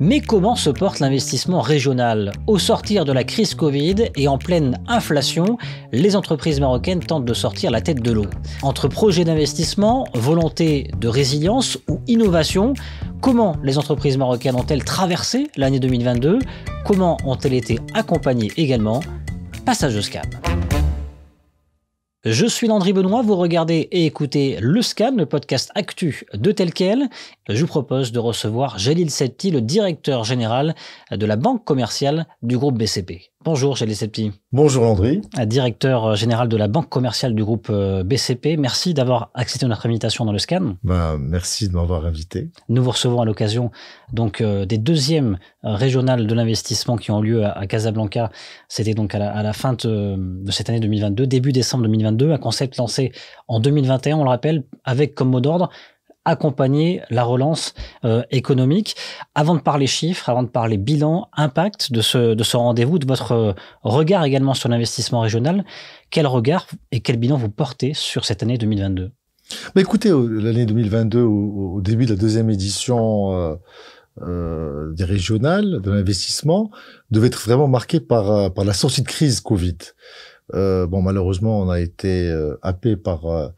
Mais comment se porte l'investissement régional? Au sortir de la crise Covid et en pleine inflation, les entreprises marocaines tentent de sortir la tête de l'eau. Entre projets d'investissement, volonté de résilience ou innovation, comment les entreprises marocaines ont-elles traversé l'année 2022? Comment ont-elles été accompagnées également? Passage de scan. Je suis Landry Benoît, vous regardez et écoutez Le Scan, le podcast actu de Tel Quel. Je vous propose de recevoir Jalil Sebti, le directeur général de la banque commerciale du groupe BCP. Bonjour Jalil Sebti. Bonjour Landry. Directeur général de la banque commerciale du groupe BCP. Merci d'avoir accepté notre invitation dans Le Scan. Merci de m'avoir invité. Nous vous recevons à l'occasion donc des deuxièmes régionales de l'investissement qui ont lieu à Casablanca. C'était donc à la fin de cette année 2022, début décembre 2022, un concept lancé en 2021, on le rappelle, avec comme mot d'ordre accompagner la relance économique. Avant de parler chiffres, avant de parler bilan, impact de ce rendez-vous, de votre regard également sur l'investissement régional, quel regard et quel bilan vous portez sur cette année 2022? Écoutez, l'année 2022, au début de la deuxième édition des régionales, de l'investissement, devait être vraiment marquée par la sortie de crise Covid. Malheureusement, on a été happé par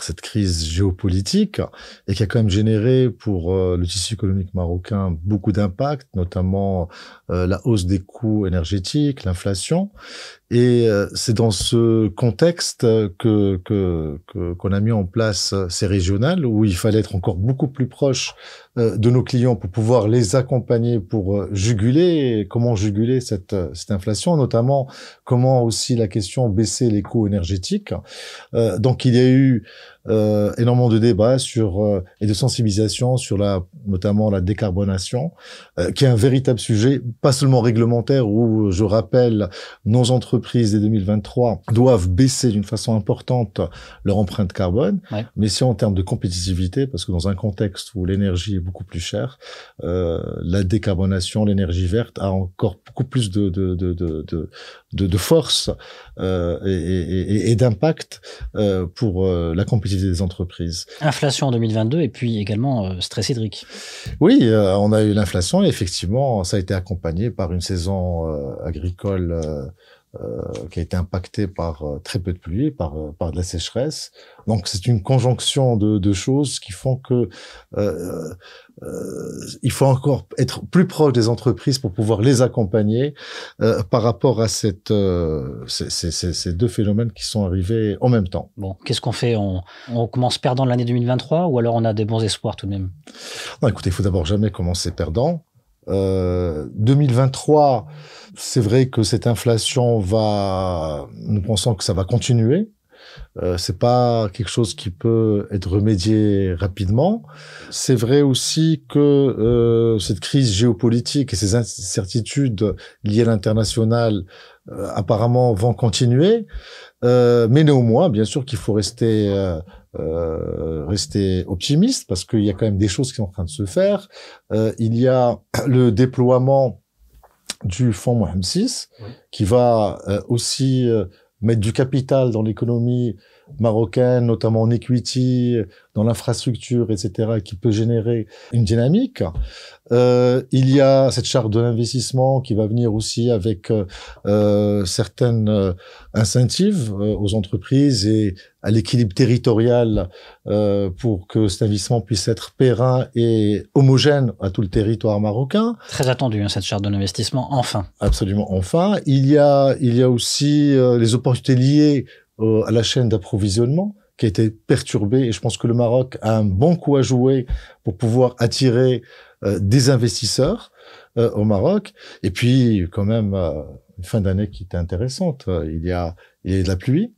cette crise géopolitique et qui a quand même généré pour le tissu économique marocain beaucoup d'impacts, notamment la hausse des coûts énergétiques, l'inflation. Et c'est dans ce contexte qu'on a mis en place ces régionales où il fallait être encore beaucoup plus proche de nos clients pour pouvoir les accompagner pour juguler. Comment juguler cette inflation, notamment comment aussi la question baisser les coûts énergétiques. Donc il y a eu énormément de débats et de sensibilisation sur notamment la décarbonation, qui est un véritable sujet, pas seulement réglementaire, où je rappelle, nos entreprises dès 2023 doivent baisser d'une façon importante leur empreinte carbone, mais aussi en termes de compétitivité, parce que dans un contexte où l'énergie est beaucoup plus chère, la décarbonation, l'énergie verte a encore beaucoup plus de force et d'impact pour la compétitivité des entreprises. Inflation en 2022 et puis également stress hydrique. Oui, on a eu l'inflation et effectivement, ça a été accompagné par une saison agricole qui a été impactée par très peu de pluie, par de la sécheresse. Donc c'est une conjonction de choses qui font que il faut encore être plus proche des entreprises pour pouvoir les accompagner par rapport à ces deux phénomènes qui sont arrivés en même temps. Bon, qu'est-ce qu'on fait? On commence perdant l'année 2023 ou alors on a des bons espoirs tout de même? Non, écoutez, il faut d'abord jamais commencer perdant. 2023, c'est vrai que cette inflation nous pensons que ça va continuer. C'est pas quelque chose qui peut être remédié rapidement. C'est vrai aussi que cette crise géopolitique et ces incertitudes liées à l'international apparemment vont continuer. Mais néanmoins, bien sûr qu'il faut rester optimiste parce qu'il y a quand même des choses qui sont en train de se faire. Il y a le déploiement du fonds Mohamed VI qui va aussi mettre du capital dans l'économie marocaine, notamment en equity, dans l'infrastructure, etc., qui peut générer une dynamique. Il y a cette charte de l'investissement qui va venir aussi avec certaines incentives aux entreprises et à l'équilibre territorial pour que cet investissement puisse être périn et homogène à tout le territoire marocain. Très attendu, cette charte de l'investissement, enfin. Absolument, enfin. Il y a aussi les opportunités liées à la chaîne d'approvisionnement qui a été perturbée et je pense que le Maroc a un bon coup à jouer pour pouvoir attirer des investisseurs au Maroc. Et puis, quand même, une fin d'année qui était intéressante. Il y a de la pluie.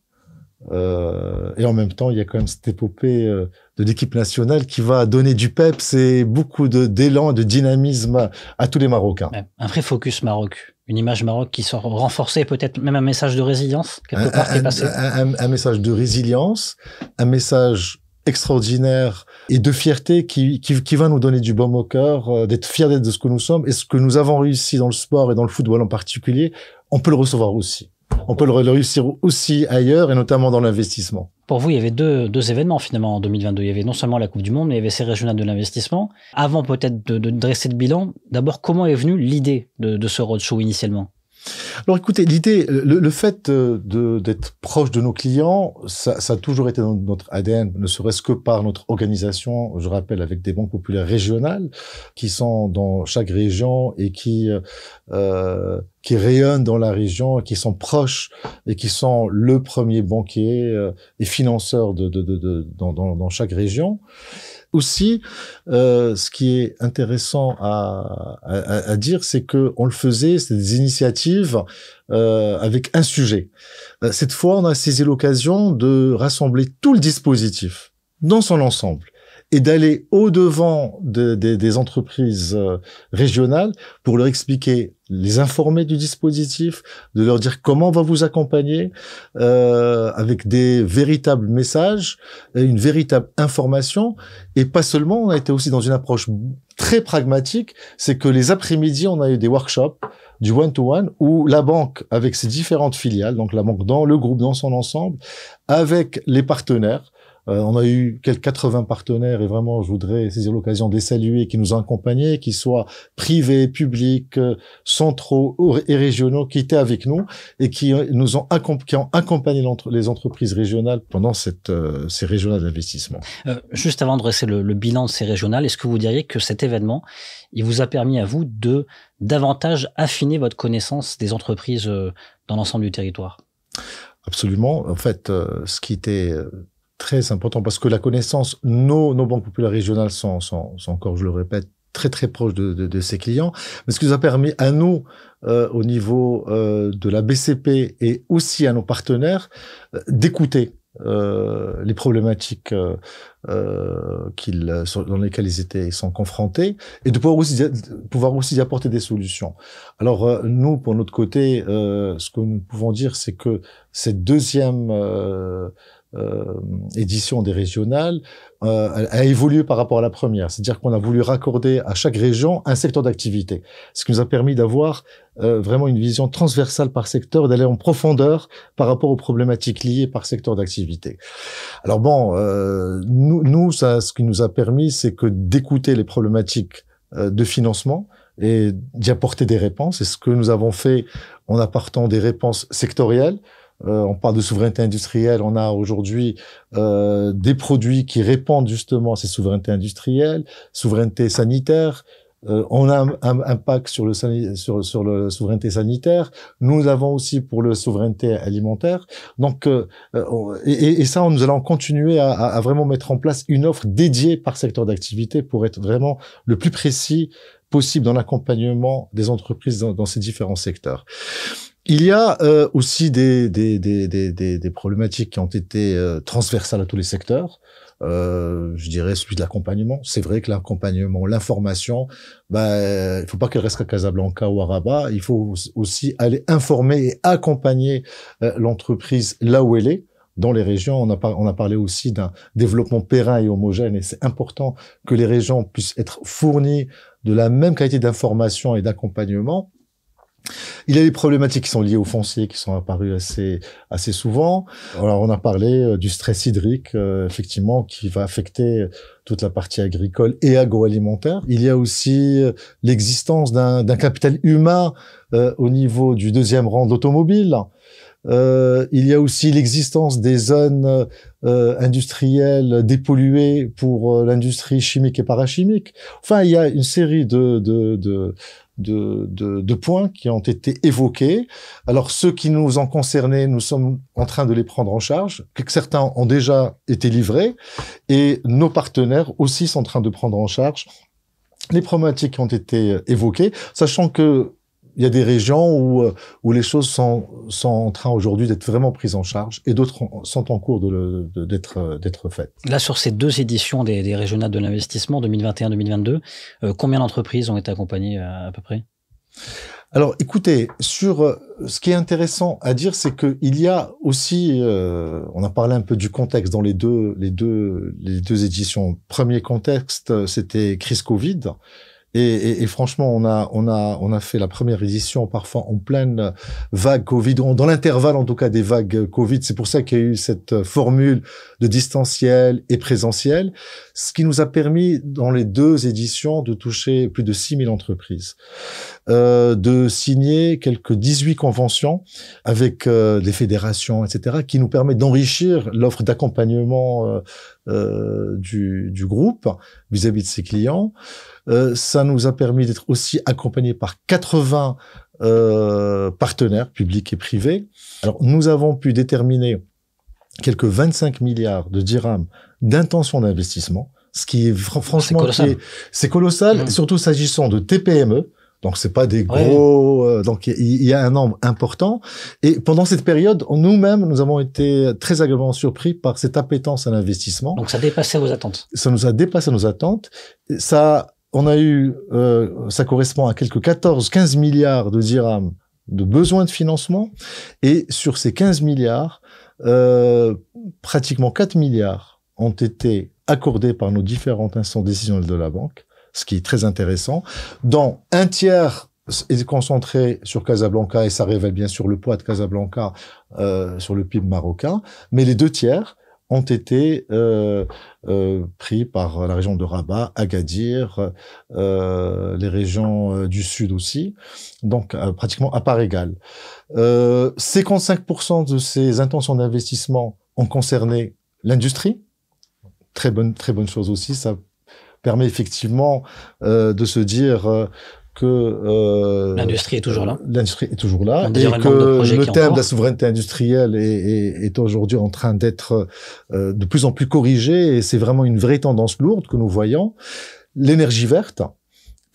Et en même temps, il y a quand même cette épopée de l'équipe nationale qui va donner du peps et beaucoup d'élan, de dynamisme à tous les Marocains. Un vrai focus Maroc, une image Maroc qui sort renforcée, peut-être même un message de résilience quelque part qui est passé. Un message de résilience, un message extraordinaire et de fierté qui va nous donner du baume au cœur, d'être fiers de ce que nous sommes et ce que nous avons réussi dans le sport et dans le football en particulier, on peut le recevoir aussi. On peut le réussir aussi ailleurs, et notamment dans l'investissement. Pour vous, il y avait deux événements finalement en 2022. Il y avait non seulement la Coupe du Monde, mais il y avait ces régionales de l'investissement. Avant peut-être de dresser le bilan, d'abord, comment est venue l'idée de ce roadshow initialement? Alors écoutez, l'idée, le fait d'être proche de nos clients, ça a toujours été dans notre ADN, ne serait-ce que par notre organisation, je rappelle, avec des banques populaires régionales qui sont dans chaque région et qui rayonnent dans la région, qui sont proches et qui sont le premier banquier et financeur dans chaque région. Aussi, ce qui est intéressant à dire, c'est que on le faisait, c'était des initiatives avec un sujet. Cette fois, on a saisi l'occasion de rassembler tout le dispositif dans son ensemble et d'aller au-devant des entreprises régionales pour leur expliquer, les informer du dispositif, de leur dire comment on va vous accompagner avec des véritables messages, une véritable information. Et pas seulement, on a été aussi dans une approche très pragmatique, c'est que les après-midi, on a eu des workshops, du one-to-one, où la banque, avec ses différentes filiales, donc la banque dans le groupe dans son ensemble, avec les partenaires, on a eu quelques 80 partenaires et vraiment, je voudrais saisir l'occasion de les saluer, qui nous ont accompagnés, qui soient privés, publics, centraux et régionaux, qui étaient avec nous et qui ont accompagné les entreprises régionales pendant ces régionales d'investissement. Juste avant de dresser le bilan de ces régionales, est-ce que vous diriez que cet événement, il vous a permis à vous de davantage affiner votre connaissance des entreprises dans l'ensemble du territoire? Absolument. En fait, ce qui était très important, parce que la connaissance, nos banques populaires régionales sont encore, je le répète, très très proches de ses clients, mais ce qui nous a permis à nous, au niveau de la BCP et aussi à nos partenaires, d'écouter les problématiques dans lesquelles ils sont confrontés, et de pouvoir aussi y apporter des solutions. Alors nous, pour notre côté, ce que nous pouvons dire, c'est que cette deuxième édition des régionales a évolué par rapport à la première. C'est-à-dire qu'on a voulu raccorder à chaque région un secteur d'activité, ce qui nous a permis d'avoir vraiment une vision transversale par secteur, d'aller en profondeur par rapport aux problématiques liées par secteur d'activité. Alors bon, nous, ce qui nous a permis, c'est que d'écouter les problématiques de financement et d'y apporter des réponses. Et ce que nous avons fait en apportant des réponses sectorielles. On parle de souveraineté industrielle, on a aujourd'hui des produits qui répondent justement à ces souverainetés industrielles, souveraineté sanitaire. On a un pack sur le souveraineté sanitaire. Nous avons aussi pour le souveraineté alimentaire. Donc, et ça, nous allons continuer à vraiment mettre en place une offre dédiée par secteur d'activité pour être vraiment le plus précis possible dans l'accompagnement des entreprises dans ces différents secteurs. Il y a aussi des problématiques qui ont été transversales à tous les secteurs. Je dirais celui de l'accompagnement. C'est vrai que l'accompagnement, l'information, il faut pas qu'elle reste à Casablanca ou à Rabat. Il faut aussi aller informer et accompagner l'entreprise là où elle est. Dans les régions, on a parlé aussi d'un développement périn et homogène, et c'est important que les régions puissent être fournies de la même qualité d'information et d'accompagnement. Il y a des problématiques qui sont liées au foncier qui sont apparues assez souvent. Alors on a parlé du stress hydrique, effectivement, qui va affecter toute la partie agricole et agroalimentaire. Il y a aussi l'existence d'un capital humain au niveau du deuxième rang d'automobile. Il y a aussi l'existence des zones industrielles dépolluées pour l'industrie chimique et parachimique. Enfin, il y a une série de points qui ont été évoqués. Alors, ceux qui nous ont concernés, nous sommes en train de les prendre en charge. Certains ont déjà été livrés et nos partenaires aussi sont en train de prendre en charge les problématiques qui ont été évoquées, sachant que il y a des régions où les choses sont en train aujourd'hui d'être vraiment prises en charge et d'autres sont en cours d'être faites. Là, sur ces deux éditions des régionales de l'investissement 2021-2022, combien d'entreprises ont été accompagnées à peu près? Alors, écoutez, ce qui est intéressant à dire, c'est que il y a aussi, on a parlé un peu du contexte dans les deux éditions. Premier contexte, c'était crise Covid. Et franchement, on a fait la première édition parfois en pleine vague Covid, dans l'intervalle en tout cas des vagues Covid. C'est pour ça qu'il y a eu cette formule de distanciel et présentiel, ce qui nous a permis dans les 2 éditions de toucher plus de 6000 entreprises, de signer quelques 18 conventions avec des fédérations, etc., qui nous permettent d'enrichir l'offre d'accompagnement du groupe vis-à-vis de ses clients. Ça nous a permis d'être aussi accompagnés par 80 partenaires publics et privés. Alors, nous avons pu déterminer quelques 25 milliards de dirhams d'intention d'investissement, ce qui est franchement c'est colossal, surtout s'agissant de TPME. Donc c'est pas des gros, donc il y a un nombre important. Et pendant cette période, nous-mêmes, nous avons été très agréablement surpris par cette appétence à l'investissement. Donc ça dépassait vos attentes. Ça nous a dépassé nos attentes. On a eu, ça correspond à quelques 15 milliards de dirhams de besoins de financement. Et sur ces 15 milliards, pratiquement 4 milliards ont été accordés par nos différentes instances décisionnelles de la banque, ce qui est très intéressant, dont un tiers est concentré sur Casablanca, et ça révèle bien sûr le poids de Casablanca sur le PIB marocain, mais les 2 tiers ont été pris par la région de Rabat, Agadir, les régions du sud aussi, donc pratiquement à part égale. 55% de ces intentions d'investissement ont concerné l'industrie, très bonne chose aussi, ça permet effectivement de se dire que l'industrie est toujours là. L'industrie est toujours là, et que le thème de la souveraineté industrielle est aujourd'hui en train d'être de plus en plus corrigé, et c'est vraiment une vraie tendance lourde que nous voyons. L'énergie verte,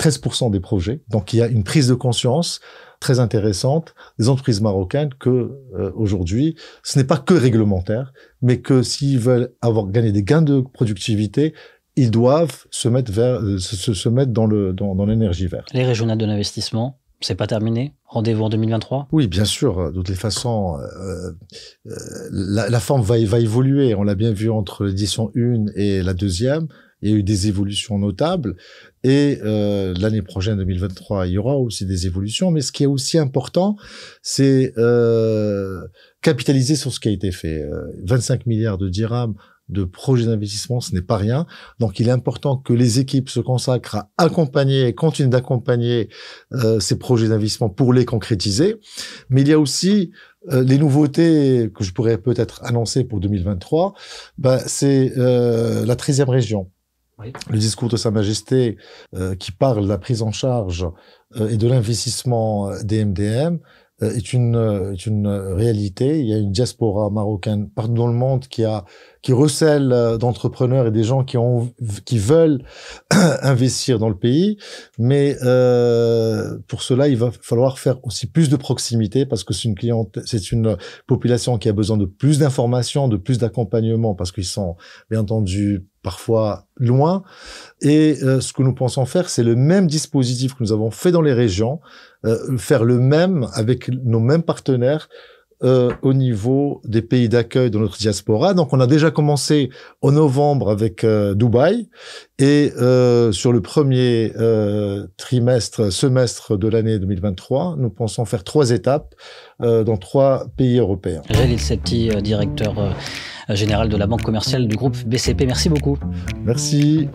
13% des projets, donc il y a une prise de conscience très intéressante des entreprises marocaines que aujourd'hui, ce n'est pas que réglementaire, mais que s'ils veulent gagner des gains de productivité, ils doivent se mettre dans l'énergie verte. Les régionales de l'investissement, c'est pas terminé? Rendez-vous en 2023? Oui, bien sûr. De toutes les façons, la forme va évoluer. On l'a bien vu entre l'édition 1 et la 2e. Il y a eu des évolutions notables. Et l'année prochaine, 2023, il y aura aussi des évolutions. Mais ce qui est aussi important, c'est capitaliser sur ce qui a été fait. 25 milliards de dirhams de projets d'investissement, ce n'est pas rien. Donc, il est important que les équipes se consacrent à accompagner et continuent d'accompagner ces projets d'investissement pour les concrétiser. Mais il y a aussi les nouveautés que je pourrais peut-être annoncer pour 2023. C'est la 13e région. Oui. Le discours de Sa Majesté qui parle de la prise en charge et de l'investissement des MDM est une réalité. Il y a une diaspora marocaine partout dans le monde qui recèle d'entrepreneurs et des gens qui veulent investir dans le pays. Mais pour cela, il va falloir faire aussi plus de proximité, parce que c'est une population qui a besoin de plus d'informations, de plus d'accompagnement, parce qu'ils sont bien entendu parfois loin. Et ce que nous pensons faire, c'est le même dispositif que nous avons fait dans les régions, faire le même avec nos mêmes partenaires au niveau des pays d'accueil de notre diaspora. Donc, on a déjà commencé en novembre avec Dubaï, et sur le premier semestre de l'année 2023, nous pensons faire 3 étapes dans 3 pays européens. Jalil Sebti, directeur général de la Banque commerciale du groupe BCP. Merci beaucoup. Merci.